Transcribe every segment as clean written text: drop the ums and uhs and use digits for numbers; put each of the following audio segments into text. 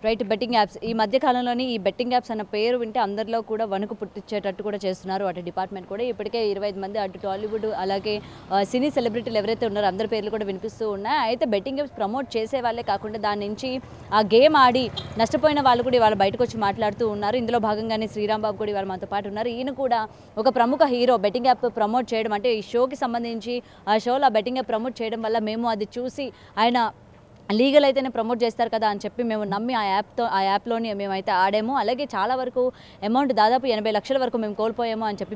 Right. Betting apps ఈ మధ్య కాలంలోని ఈ బెట్టింగ్ యాప్స్ అన్న పేరు వింటే అందరిలో కూడా వణుకు పుట్టించేటట్టు కూడా చేస్తున్నారు అటు డిపార్ట్మెంట్ కూడా. ఇప్పటికే 25 మంది అటు టాలీవుడ్ అలాగే సినీ సెలబ్రిటీలు ఎవరైతే ఉన్నారో అందరి పేర్లు కూడా వినిపిస్తూ ఉన్నాయి. అయితే బెట్టింగ్ యాప్స్ ప్రమోట్ చేసే వాళ్ళే కాకుండా దాని నుంచి ఆ గేమ్ ఆడి నష్టపోయిన వాళ్ళు కూడా ఇవాళ బయటకు వచ్చి మాట్లాడుతూ ఉన్నారు. ఇందులో భాగంగానే శ్రీరామ్ బాబు కూడా ఇవాళ మనతో పాటు ఉన్నారు. ఈయన కూడా ఒక ప్రముఖ హీరో బెట్టింగ్ యాప్ ప్రమోట్ చేయడం అంటే ఈ షోకి సంబంధించి ఆ షోలో ఆ బెట్టింగ్ యాప్ ప్రమోట్ చేయడం వల్ల మేము అది చూసి ఆయన లీగల్ అయితేనే ప్రమోట్ చేస్తారు కదా అని చెప్పి మేము నమ్మి ఆ యాప్లోని మేమైతే ఆడాము. అలాగే చాలా వరకు అమౌంట్ దాదాపు 80 లక్షల వరకు మేము కోల్పోయాము అని చెప్పి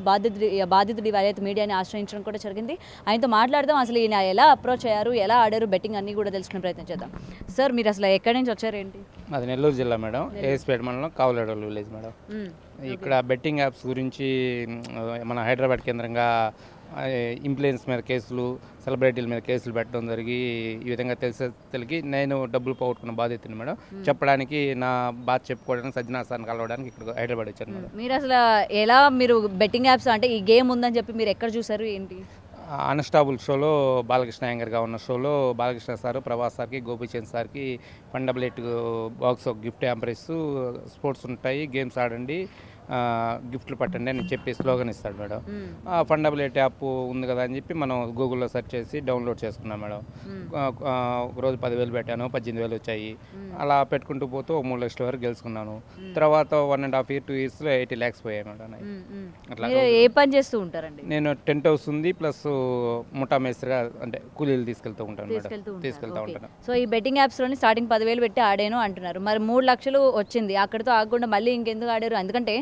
బాధితుడి వాళ్ళైతే మీడియాని ఆశ్రయించడం కూడా జరిగింది. ఆయనతో మాట్లాడదాం, అసలు ఈయన ఎలా అప్రోచ్ అయ్యారు, ఎలా ఆడారు బెట్టింగ్ అన్నీ కూడా తెలుసుకునే ప్రయత్నం చేద్దాం. సార్ మీరు అసలు ఎక్కడి నుంచి వచ్చారు ఏంటి? అది నెల్లూరు జిల్లా మేడం, ఏఎస్పేట మండలం కావులేడు విలేజ్ మేడం. ఇక్కడ బెట్టింగ్ యాప్స్ గురించి మన హైదరాబాద్ కేంద్రంగా ఇన్ఫ్లుయెన్స్ మీద కేసులు, సెలబ్రిటీల మీద కేసులు పెట్టడం జరిగి ఈ విధంగా తెలిసి నేను డబ్బులు పోగొట్టుకున్న బాధ్యతని మేడం చెప్పడానికి, నా బాధ చెప్పుకోవడానికి సజ్జనార్ సార్ని కలవడానికి ఇక్కడ హైదరాబాద్ వచ్చాను మేడం. మీరు అసలు ఎలా మీరు బెట్టింగ్ యాప్స్ అంటే ఈ గేమ్ ఉందని చెప్పి మీరు ఎక్కడ చూసారు ఏంటి? అన్స్టాబుల్ షోలో బాలకృష్ణ యాంకర్గా ఉన్న షోలో బాలకృష్ణ సార్, ప్రభాస్ సార్కి, గోపీచంద్ సార్కి ఫండబుల్ బాక్స్ గిఫ్ట్ హ్యాంపర్ ఇస్తూ స్పోర్ట్స్ ఉంటాయి, గేమ్స్ ఆడండి, గిఫ్ట్లు పట్టండి అని చెప్పి స్లోగన్ ఇస్తాడు మేడం. ఫండబుల్ యాప్ ఉంది కదా అని చెప్పి మనం గూగుల్లో సెర్చ్ చేసి డౌన్లోడ్ చేసుకున్నాం మేడం. రోజు 10,000 పెట్టాను, 18,000 వచ్చాయి. అలా పెట్టుకుంటూ పోతూ 3 లక్షల వరకు గెలుచుకున్నాను. తర్వాత 1.5 year 2 yearsలో 80 lakhs పోయాయి మేడం. అట్లా ఏ పని చేస్తూ ఉంటారండి? నేను టెంట్ హౌస్ ఉంది ప్లస్ ముఠా మేస్త్రిగా అంటే కూలీలు తీసుకెళ్తూ ఉంటాను మేడం, తీసుకెళ్తూ ఉంటాను. సో ఈ బెట్టింగ్ యాప్స్లోని స్టార్టింగ్ 10,000 పెట్టి ఆడాను అంటున్నారు. మరి 3 లక్షలు వచ్చింది, అక్కడితో ఆగకుండా మళ్ళీ ఇంకెందుకు ఆడారు? ఎందుకంటే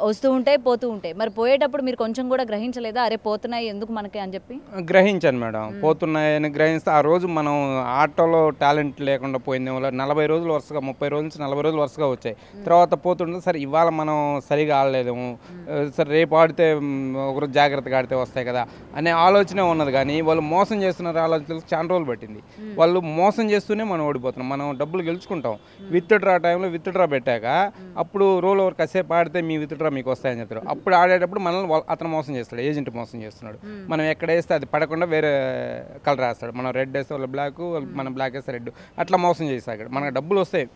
వస్తూ ఉంటాయి పోతూ ఉంటాయి. మరి పోయేటప్పుడు మీరు కొంచెం కూడా గ్రహించలేదా, అరే పోతున్నాయి ఎందుకు మనకి అని చెప్పి? గ్రహించాను మేడం, పోతున్నాయని గ్రహిస్తే ఆ రోజు మనం ఆటోలో టాలెంట్ లేకుండా పోయింది వల్ల 40 రోజులు వరుసగా 30 రోజుల నుంచి 40 రోజులు వరుసగా వచ్చాయి. తర్వాత పోతుంటే సరే ఇవాళ మనం సరిగా ఆడలేదేమో, సరే రేపు ఆడితే ఒకరోజు జాగ్రత్తగా ఆడితే వస్తాయి కదా అనే ఆలోచనే ఉన్నది. కానీ వాళ్ళు మోసం చేస్తున్నారు ఆలోచనలు చాలా రోజులు పట్టింది. వాళ్ళు మోసం చేస్తూనే మనం ఓడిపోతున్నాం. మనం డబ్బులు గెలుచుకుంటాం, విత్ డ్రా టైంలో విత్ డ్రా పెట్టాక అప్పుడు రోల్ ఓవర్ కాసేపు ఆడితే మీ విత్ డ్రా మీకు వస్తాయని చెప్తారు. అప్పుడు ఆడేటప్పుడు మనల్ని అతను మోసం చేస్తాడు, ఏజెంట్ మోసం చేస్తున్నాడు. మనం ఎక్కడ వేస్తే అది పడకుండా వేరే కలర్ వేస్తాడు. మనం రెడ్ వేస్తే వాళ్ళు బ్లాక్, మనం బ్లాక్ వేస్తే రెడ్, అట్లా మోసం చేస్తాడు. మనకు డబ్బులు వస్తాయి,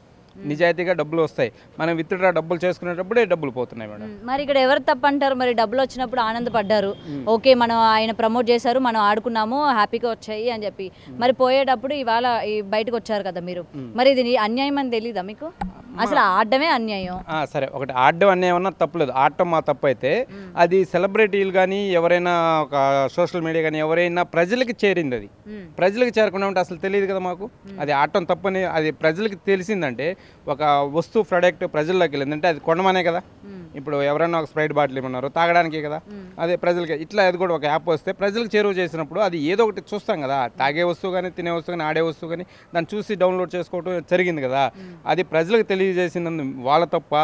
నిజాయితీగా డబ్బులు వస్తాయి, మనం విత్ డ్రా డబ్బులు చేసుకునేటప్పుడే డబ్బులు పోతున్నాయి మేడం. మరి ఇక్కడ ఎవరు తప్పంటారు? మరి డబ్బులు వచ్చినప్పుడు ఆనందపడ్డారు, ఓకే మనం ఆయన ప్రమోట్ చేశారు, మనం ఆడుకున్నాము, హ్యాపీగా వచ్చాయి అని చెప్పి. మరి పోయేటప్పుడు ఇవాళ బయటకు వచ్చారు కదా మీరు, మరి ఇది అన్యాయం అని తెలీదా మీకు? అసలు ఆడడమే అన్యాయం. సరే, ఒకటి ఆడడం అన్యాయం అన్నా తప్పులేదు, ఆడటం మా తప్పు అయితే అది సెలబ్రిటీలు కానీ ఎవరైనా ఒక సోషల్ మీడియా కానీ ఎవరైనా ప్రజలకి చేరింది, అది ప్రజలకు చేరకుండా ఉంటే అసలు తెలియదు కదా మాకు. అది ఆడటం తప్పని అది ప్రజలకి తెలిసిందంటే, ఒక వస్తువు ప్రొడక్ట్ ప్రజల్లోకి వెళ్ళిందంటే అది కొనమనే కదా. ఇప్పుడు ఎవరైనా ఒక స్ప్రైట్ బాటిల్ ఏమన్నారు తాగడానికే కదా, అదే ప్రజలకి. ఇట్లా అది కూడా ఒక యాప్ వస్తే ప్రజలకు చేరువ చేసినప్పుడు అది ఏదో ఒకటి చూస్తాం కదా, తాగే వస్తువు కానీ తినే వస్తువు కానీ ఆడే వస్తువు కానీ దాన్ని చూసి డౌన్లోడ్ చేసుకోవడం జరిగింది కదా. అది ప్రజలకు తెలియజేసినందు వాళ్ళ తప్ప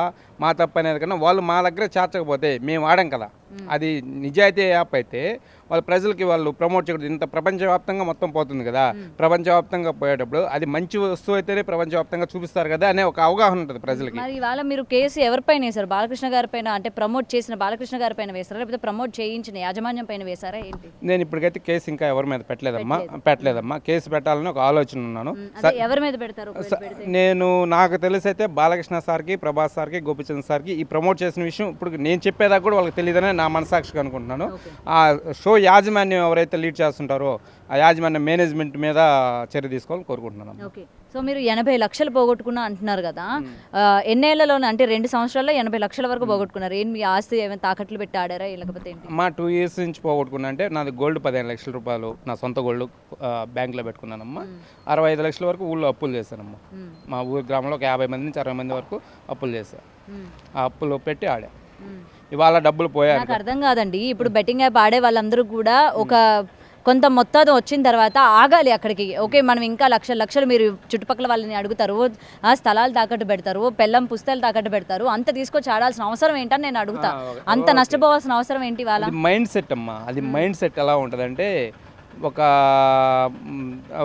మా తప్ప అనేది కన్నా వాళ్ళు మా దగ్గర చేర్చకపోతే మేము ఆడాం కదా. అది నిజాయితీ యాప్ అయితే వాళ్ళ ప్రజలకి వాళ్ళు ప్రమోట్ చేయకూడదు. ఇంత ప్రపంచవ్యాప్తంగా మొత్తం పోతుంది కదా, ప్రపంచవ్యాప్తంగా పోయేటప్పుడు అది మంచి వస్తువు అయితేనే ప్రపంచవ్యాప్తంగా చూపిస్తారు కదా అనే ఒక అవగాహన ఉంటుంది ప్రజలకి. మరి ఇవాళ మీరు కేసు ఎవరిపైన వేశారు? బాలకృష్ణ గారి పైన, అంటే ప్రమోట్ చేసిన బాలకృష్ణ గారి పైన వేశారా, లేకపోతే ప్రమోట్ చేయించిన యాజమాన్యం పైన వేశారా ఏంటి? నేను ఇప్పటికైతే కేసు ఇంకా ఎవరి మీద పెట్టలేదమ్మా. కేసు పెట్టాలని ఒక ఆలోచన ఉన్నాను. ఎవరి మీద పెడతారు? నేను నాకు తెలిసైతే బాలకృష్ణ సార్కి, ప్రభాస్ సార్కి, గోపీచంద్ సార్కి ఈ ప్రమోట్ చేసిన విషయం ఇప్పుడు నేను చెప్పేదాకా కూడా వాళ్ళకి తెలియదని నా మనసాక్షిగా అనుకుంటున్నాను. ఆ షో యాజమాన్యం ఎవరైతే లీడ్ చేస్తుంటారో ఆ యాజమాన్యం మేనేజ్మెంట్ మీద చర్య తీసుకోవాలని కోరుకుంటున్నాను. ఓకే, సో మీరు 80 లక్షలు పోగొట్టుకున్నా అంటున్నారు కదా, ఎన్నేళ్లలోనే అంటే 2 సంవత్సరాల్లో 80 లక్షల వరకు పోగొట్టుకున్నారు. ఏం మీ ఆస్తి ఏమైనా తాకట్లు పెట్టి ఆడారా లేకపోతే ఏంటి? మా 2 years నుంచి పోగొట్టుకున్నా అంటే నాది గోల్డ్ 15 లక్షల రూపాయలు నా సొంత గోల్డ్ బ్యాంకులో పెట్టుకున్నానమ్మా. 65 లక్షల వరకు ఊళ్ళో అప్పులు చేశానమ్మా. మా ఊరి గ్రామంలో ఒక 50 మంది నుంచి 60 మంది వరకు అప్పులు చేశాను. ఆ అప్పులు పెట్టి ఆడా. ఇవాళ డబ్బులు పోయాయి. నాకు అర్థం కాదండి, ఇప్పుడు బెట్టింగ్ యాప్ ఆడే వాళ్ళందరూ కూడా ఒక కొంత మొత్తం వచ్చిన తర్వాత ఆగాలి అక్కడికి. ఓకే, మనం ఇంకా లక్షలు మీరు చుట్టుపక్కల వాళ్ళని అడుగుతారు, ఆ స్థలాలు తాకట్టు పెడతారు, పెళ్ళం పుస్తకాలు తాకట్టు పెడతారు, అంత తీసుకొచ్చి ఆడాల్సిన అవసరం ఏంటని నేను అడుగుతా. అంత నష్టపోవాల్సిన అవసరం ఏంటి? వాళ్ళ మైండ్ సెట్ అమ్మా, అది మైండ్ సెట్ ఎలా ఉంటుందంటే,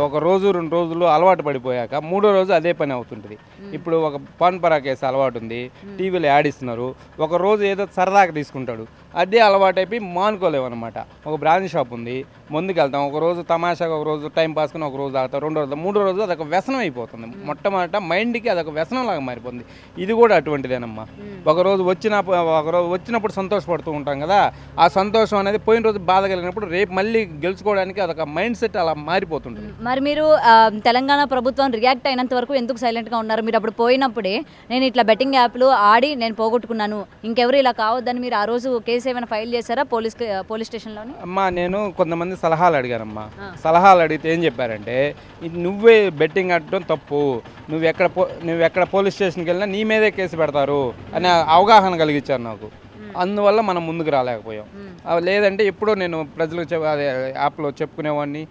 ఒక రోజు 2 రోజులు అలవాటు పడిపోయాక 3వ రోజు అదే పని అవుతుంటుంది. ఇప్పుడు ఒక పాన్ పరాక్ వేసే అలవాటు ఉంది, టీవీలో యాడ్ ఇస్తున్నారు, ఒక రోజు ఏదో సరదాగా తీసుకుంటాడు, అదే అలవాటు అయిపోయి మానుకోలేము అనమాట. ఒక బ్రాంచ్ షాప్ ఉంది, ముందుకెళ్తాం. ఒకరోజు తమాషాగా, ఒకరోజు టైం పాస్కొని ఒకరోజు తాగుతాం, 2 రోజులు, 3 రోజులు అదొక వ్యసనం అయిపోతుంది. మొట్టమొదట మైండ్కి అదొక వ్యసనంలాగా మారిపోతుంది. ఇది కూడా అటువంటిదేనమ్మా. ఒకరోజు వచ్చినప్పుడు సంతోషపడుతూ ఉంటాం కదా, ఆ సంతోషం అనేది పోయిన రోజు బాధ కలిగినప్పుడు రేపు మళ్ళీ గెలుచుకోవడానికి అదొక మైండ్ సెట్ అలా మారిపోతుంటుంది. మరి మీరు తెలంగాణ ప్రభుత్వం రియాక్ట్ అయినంత వరకు ఎందుకు సైలెంట్గా ఉన్నారు? మీరు అప్పుడు పోయినప్పుడే నేను ఇట్లా బెట్టింగ్ యాప్లు ఆడి నేను పోగొట్టుకున్నాను, ఇంకెవరు ఇలా కావద్దని మీరు ఆ రోజు కేసు ఏమైనా ఫైల్ చేశారా పోలీస్ స్టేషన్లోని? అమ్మా, నేను కొంతమంది సలహాలు అడిగానమ్మా. సలహాలు అడిగితే ఏం చెప్పారంటే, నువ్వే బెట్టింగ్ ఆడటం తప్పు, నువ్వు ఎక్కడ పోలీస్ స్టేషన్కి వెళ్ళినా నీ మీదే కేసు పెడతారు అనే అవగాహన కలిగించారు నాకు. అందువల్ల మనం ముందుకు రాలేకపోయాం. లేదంటే ఎప్పుడో నేను ప్రజలకు అదే యాప్లో చెప్పుకునేవాడిని,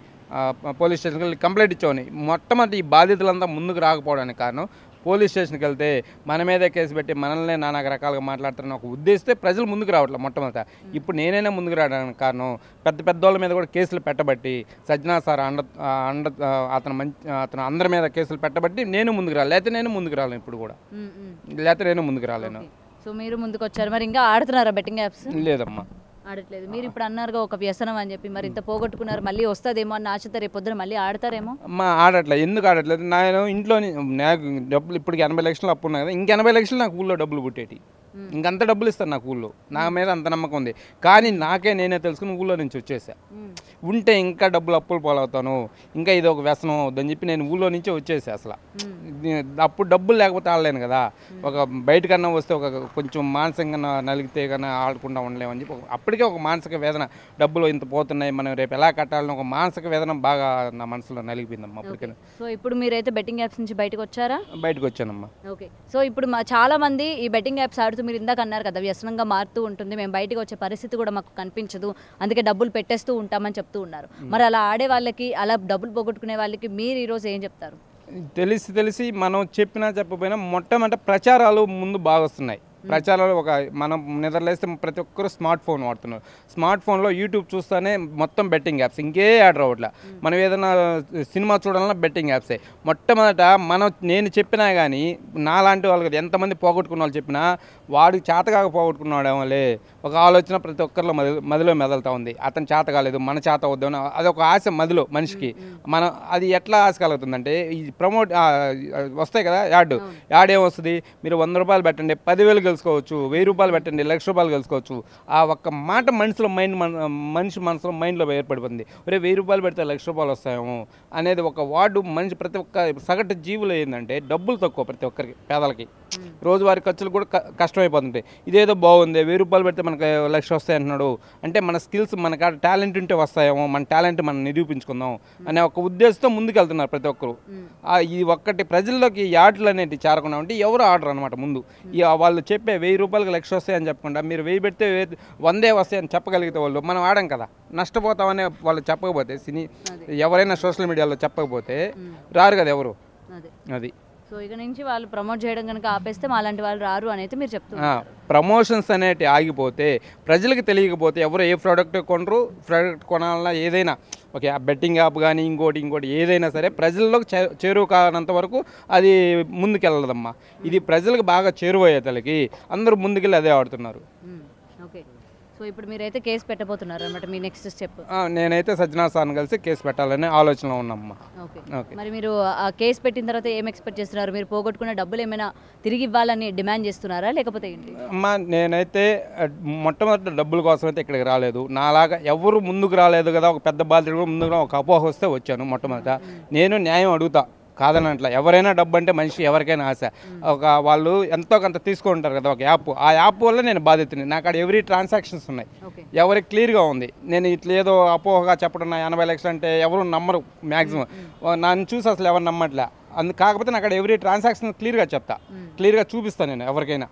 పోలీస్ స్టేషన్కి వెళ్ళి కంప్లైంట్ ఇచ్చేవాడిని. మొట్టమొదటి ఈ బాధితులంతా ముందుకు రాకపోవడానికి కారణం, పోలీస్ స్టేషన్కి వెళ్తే మన మీదే కేసు పెట్టి మనల్నే నానా రకాలుగా మాట్లాడుతున్న ఒక ఉద్దేశిస్తే ప్రజలు ముందుకు రావట్లేదు మొట్టమొదట. ఇప్పుడు నేనైనా ముందుకు రావడానికి కారణం, పెద్దోళ్ళ మీద కూడా కేసులు పెట్టబట్టి, సజ్జనా సార్ అతను అందరి మీద కేసులు పెట్టబట్టి నేను ముందుకు రాలి, లేకపోతే నేను ముందుకు రాలేను. ఇప్పుడు కూడా లేకపోతే నేను ముందుకు రాలేను. సో మీరు ముందుకు వచ్చారు. మరి ఇంకా ఆడుతున్నారా బెట్టింగ్ యాప్స్? లేదమ్మా, ఆడట్లేదు. మీరు ఇప్పుడు అన్నారుగా ఒక వ్యసనం అని చెప్పి, మరి ఇంత పోగొట్టుకున్నారు, మళ్ళీ వస్తుందేమో అని ఆశతో రేపు పొద్దున మళ్ళీ ఆడతారేమో? అమ్మా, ఆడట్లేదు. ఎందుకు ఆడట్లేదు? నేను ఇంట్లో నాకు డబ్బులు ఇప్పటికి 80 లక్షలు అప్పు ఉన్నాయి కదా, ఇంక 80 లక్షలు నాకు ఊళ్ళో డబ్బులు పుట్టేటి, ఇంకంత డబ్బులు ఇస్తాను నాకు ఊళ్ళో. నా మీద అంత నమ్మకం ఉంది. కానీ నేనే తెలుసుకుని ఊళ్ళో నుంచి వచ్చేసా. ఉంటే ఇంకా డబ్బులు అప్పులు పాలవుతాను, ఇంకా ఇది ఒక వ్యసనం అవుద్దని చెప్పి నేను ఊళ్ళో నుంచే వచ్చేసా. అసలు అప్పుడు డబ్బులు లేకపోతే ఆడలేను కదా. ఒక బయటకన్నా వస్తే ఒక కొంచెం మానసికంగా నలిగితే కన్నా ఆడకుండా ఉండలేమని చెప్పి అప్పటికే ఒక మానసిక వేదన, డబ్బులు ఇంత పోతున్నాయి, మనం రేపు ఎలా కట్టాలని ఒక మానసిక వేదన బాగా నా మనసులో నలిగిపోయిందమ్మా అప్పటికే. సో ఇప్పుడు మీరైతే బెట్టింగ్ యాప్స్ నుంచి బయటకు వచ్చారా? బయటకు వచ్చానమ్మా. ఓకే. సో ఇప్పుడు చాలా మంది ఈ బెట్టింగ్ యాప్స్ ఆడుతూ, మీరు ఇందాక అన్నారు కదా వ్యసనంగా మారుతూ ఉంటుంది, మేము బయటకు వచ్చే పరిస్థితి కూడా మాకు కనిపించదు, అందుకే డబ్బులు పెట్టేస్తూ ఉంటామని చెప్తూ ఉన్నారు. మరి అలా ఆడే వాళ్ళకి, అలా డబ్బులు పోగొట్టుకునే వాళ్ళకి మీరు ఈరోజు ఏం చెప్తారు? తెలిసి మనం చెప్పినా చెప్పకపోయినా మొట్టమొదట ప్రచారాలు ముందు బాగా వస్తున్నాయి. ప్రచారాలు మనం నిద్రలేస్తే ప్రతి ఒక్కరు స్మార్ట్ ఫోన్ వాడుతున్నారు. స్మార్ట్ ఫోన్లో యూట్యూబ్ చూస్తేనే మొత్తం బెట్టింగ్ యాప్స్, ఇంకే ఆర్డర్ అవ్వట్లా. మనం ఏదైనా సినిమా చూడాలన్నా బెట్టింగ్ యాప్సే. మొట్టమొదట నేను చెప్పినా కానీ నాలాంటి వాళ్ళకి ఎంతమంది పోగొట్టుకున్న వాళ్ళు చెప్పినా, వాడికి చేతగాక పోగొట్టుకున్నాడేమోలే ఒక ఆలోచన ప్రతి ఒక్కరిలో మదిలో మెదలుతూ ఉంది. అతను చేత కాలేదు, మన చేత అవుద్దామని అదొక ఆశ మదిలో మనిషికి. మనం అది ఎట్లా ఆశ కలుగుతుందంటే, ఈ వస్తాయి కదా యాడ్ ఏమొస్తుంది, మీరు 100 రూపాయలు పెట్టండి 10,000 గెలుచుకోవచ్చు, 1000 రూపాయలు పెట్టండి 1,00,000 రూపాయలు గెలుచుకోవచ్చు. ఆ ఒక్క మాట మనిషి మనసులో మైండ్లో ఏర్పడిపోతుంది. 1000 రూపాయలు పెడితే 1,00,000 రూపాయలు వస్తాయేమో అనేది ఒక వార్డు మనిషి ప్రతి ఒక్క సగటు జీవులు ఏంటంటే, డబ్బులు తక్కువ ప్రతి ఒక్కరికి, పేదలకి రోజువారీ ఖర్చులు కూడా కష్టమైపోతుంటాయి. ఇదేదో బాగుంది, 1000 రూపాయలు పెడితే మనకు 1,00,000 వస్తాయి అంటున్నాడు అంటే, మన స్కిల్స్, మన కాడ టాలెంట్ ఉంటే వస్తాయేమో, మన టాలెంట్ మనం నిరూపించుకుందాం అనే ఒక ఉద్దేశంతో ముందుకు వెళ్తున్నారు ప్రతి ఒక్కరు. ఈ ఒక్కటి ప్రజల్లోకి యాడ్లు అనేవి చేరకుండా ఉంటే ఎవరు ఆర్డర్ అనమాట. ముందు వాళ్ళు చెప్పే 1000 రూపాయలకు 1,00,000 వస్తాయి అని చెప్పకుండా, మీరు 1000 పెడితే 100 వస్తాయి అని చెప్పగలిగితే వాళ్ళు, మనం ఆడం కదా, నష్టపోతామనే వాళ్ళు చెప్పకపోతే, ఎవరైనా సోషల్ మీడియాలో చెప్పకపోతే రారు కదా ఎవరు. అది సో ఇక నుంచి వాళ్ళు ప్రమోట్ చేయడం కనుక ఆపేస్తే మాలాంటి వాళ్ళు రారు అని అయితే మీరు చెప్తున్నారు. ప్రమోషన్స్ అనేవి ఆగిపోతే, ప్రజలకు తెలియకపోతే ఎవరు ఏ ప్రోడక్ట్ కొనరు. ప్రోడక్ట్ కొనాలన్నా ఏదైనా ఓకే, ఆ బెట్టింగ్ యాప్ కానీ ఇంకోటి ఏదైనా సరే ప్రజల్లోకి చేరువ కానంత వరకు అది ముందుకెళ్ళదమ్మా. ఇది ప్రజలకు బాగా చేరువయ్యేతలకి అందరూ ముందుకెళ్ళి అదే ఆడుతున్నారు. ఓకే. సో ఇప్పుడు మీరైతే కేసు పెట్టబోతున్నారు అన్నమాట, మీ నెక్స్ట్ స్టెప్? నేనైతే సజ్జనా సార్ని కలిసి కేసు పెట్టాలనే ఆలోచనలో ఉన్నామ్మా. ఓకే. మరి మీరు ఆ కేసు పెట్టిన తర్వాత ఏం ఎక్స్పెక్ట్ చేస్తున్నారు? మీరు పోగొట్టుకున్న డబ్బులు ఏమైనా తిరిగి ఇవ్వాలని డిమాండ్ చేస్తున్నారా, లేకపోతే ఏంటి? అమ్మా, నేనైతే మొట్టమొదటి డబ్బుల కోసం అయితే ఇక్కడికి రాలేదు. నాలాగా ఎవరు ముందుకు రాలేదు కదా, ఒక పెద్ద బాధ్యత కూడా ముందుకు ఒక అపోహ వస్తే వచ్చాను. మొట్టమొదట నేను న్యాయం అడుగుతా, కాదని అట్లా. ఎవరైనా డబ్బు అంటే మనిషి ఎవరికైనా ఆశ. వాళ్ళు ఎంతో కొంత తీసుకుంటారు కదా ఒక యాప్, ఆ యాప్ వల్ల నేను బాధితుని. నాకు అక్కడ ఎవ్రీ ట్రాన్సాక్షన్స్ ఉన్నాయి, ఎవరికి క్లియర్గా ఉంది. నేను ఇట్లా ఏదో అపోహగా చెప్పడం, 80 లక్షలు అంటే ఎవరు నమ్మరు మ్యాక్సిమం. నన్ను చూసి అసలు ఎవరు నమ్మట్లే. కాకపోతే నాకు అక్కడ ఎవ్రీ ట్రాన్సాక్షన్ క్లియర్గా చెప్తా, క్లియర్గా చూపిస్తాను నేను ఎవరికైనా.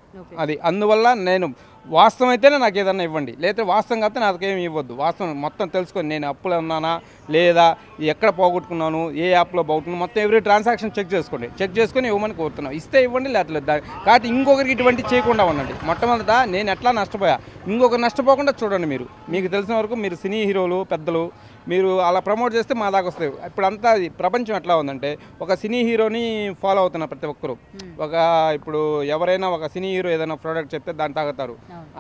అది అందువల్ల నేను వాస్తవం అయితేనే నాకు ఏదన్నా ఇవ్వండి, లేకపోతే వాస్తవం కాకపోతే నాకేమి ఇవ్వద్దు. వాస్తవం మొత్తం తెలుసుకొని నేను అప్పులు ఉన్నానా లేదా, ఎక్కడ పోగొట్టుకున్నాను, ఏ యాప్లో పోగొట్టుకున్నాను, మొత్తం ఎవ్రీ ట్రాన్సాక్షన్ చెక్ చేసుకోండి. చెక్ చేసుకొని ఇవ్వమని కోరుతున్నాను. ఇస్తే ఇవ్వండి, లేకపోతే కాబట్టి ఇంకొకరికి ఇటువంటి చేయకుండా ఉండండి. మొట్టమొదట నేను ఎట్లా నష్టపోయా, ఇంకొకరు నష్టపోకుండా చూడండి. మీకు తెలిసిన వరకు మీరు సినీ హీరోలు పెద్దలు మీరు అలా ప్రమోట్ చేస్తే మా దాకా వస్తాయి. ఇప్పుడంతా ప్రపంచం ఎట్లా ఉందంటే, ఒక సినీ హీరోని ఫాలో అవుతున్నారు ప్రతి ఒక్కరు. ఇప్పుడు ఎవరైనా ఒక సినీ హీరో ఏదైనా ప్రోడక్ట్ చెప్తే దాన్ని తాగుతారు.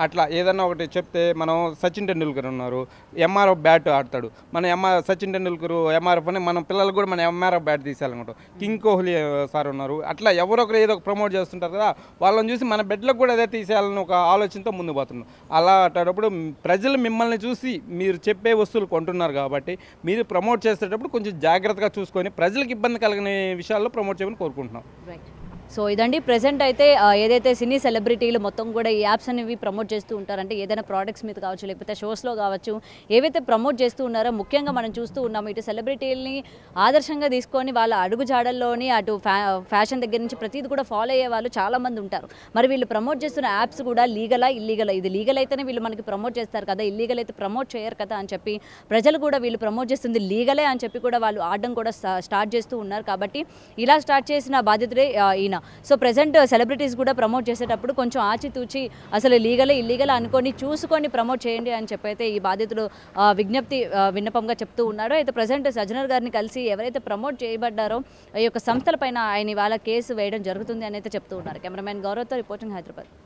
అట్లా ఏదన్నా ఒకటి చెప్తే మనం సచిన్ టెండూల్కర్ ఉన్నారు, ఎంఆర్ఎఫ్ బ్యాట్ ఆడతాడు, మన సచిన్ టెండూల్కర్ ఎంఆర్ఎఫ్ అని మన పిల్లలు కూడా మన ఎంఆర్ఎఫ్ బ్యాట్ తీసేయాలనుకుంటాం. కింగ్ కోహ్లీ సార్ ఉన్నారు, అట్లా ఎవరో ఒకరు ఏదో ఒక ప్రమోట్ చేస్తుంటారు కదా, వాళ్ళని చూసి మన బిడ్డలకు కూడా అదే తీసేయాలని ఒక ఆలోచనతో ముందు పోతున్నాం. అలా అట్టేటప్పుడు ప్రజలు మిమ్మల్ని చూసి మీరు చెప్పే వస్తువులు కొంటున్నారు కాబట్టి మీరు ప్రమోట్ చేసేటప్పుడు కొంచెం జాగ్రత్తగా చూసుకొని ప్రజలకు ఇబ్బంది కలిగిన విషయాల్లో ప్రమోట్ చేయమని కోరుకుంటున్నాం. సో ఇదండి ప్రెజెంట్ అయితే ఏదైతే సినీ సెలబ్రిటీలు మొత్తం కూడా ఈ యాప్స్ అనేవి ప్రమోట్ చేస్తూ ఉంటారంటే ఏదైనా ప్రోడక్ట్స్ మీద కావచ్చు, లేకపోతే షోస్లో కావచ్చు, ఏవైతే ప్రమోట్ చేస్తూ ఉన్నారో ముఖ్యంగా మనం చూస్తూ ఉన్నాము ఇటు సెలబ్రిటీలని ఆదర్శంగా తీసుకొని వాళ్ళ అడుగు జాడల్లోని అటు ఫ్యాషన్ దగ్గర నుంచి ప్రతిదీ కూడా ఫాలో అయ్యే వాళ్ళు చాలామంది ఉంటారు. మరి వీళ్ళు ప్రమోట్ చేస్తున్న యాప్స్ కూడా లీగలా ఇల్లీగలా, ఇది లీగల్ అయితేనే వీళ్ళు మనకి ప్రమోట్ చేస్తారు కదా, ఇల్లీగల్ అయితే ప్రమోట్ చేయరు కదా అని చెప్పి ప్రజలు కూడా వీళ్ళు ప్రమోట్ చేస్తుంది లీగలే అని చెప్పి కూడా వాళ్ళు ఆడడం కూడా స్టార్ట్ చేస్తూ ఉన్నారు. కాబట్టి ఇలా స్టార్ట్ చేసిన బాధ్యతలే ఈయన. సో ప్రెజెంట్ సెలబ్రిటీస్ కూడా ప్రమోట్ చేసేటప్పుడు కొంచెం ఆచితూచి అసలు లీగలే ఇల్లీగల్ అనుకొని చూసుకొని ప్రమోట్ చేయండి అని చెప్పి అయితే ఈ బాధితులు విన్నపంగా చెప్తూ ఉన్నారు. అయితే ప్రెజెంట్ సజ్జనర్ గారిని కలిసి ఎవరైతే ప్రమోట్ చేయబడ్డారో ఈ యొక్క సంస్థలపైన ఆయన ఇవాళ కేసు వేయడం జరుగుతుంది అని అయితే చెప్తూ ఉన్నారు. కెమెరామెన్ గౌరవ్తో రిపోర్టింగ్, హైదరాబాద్.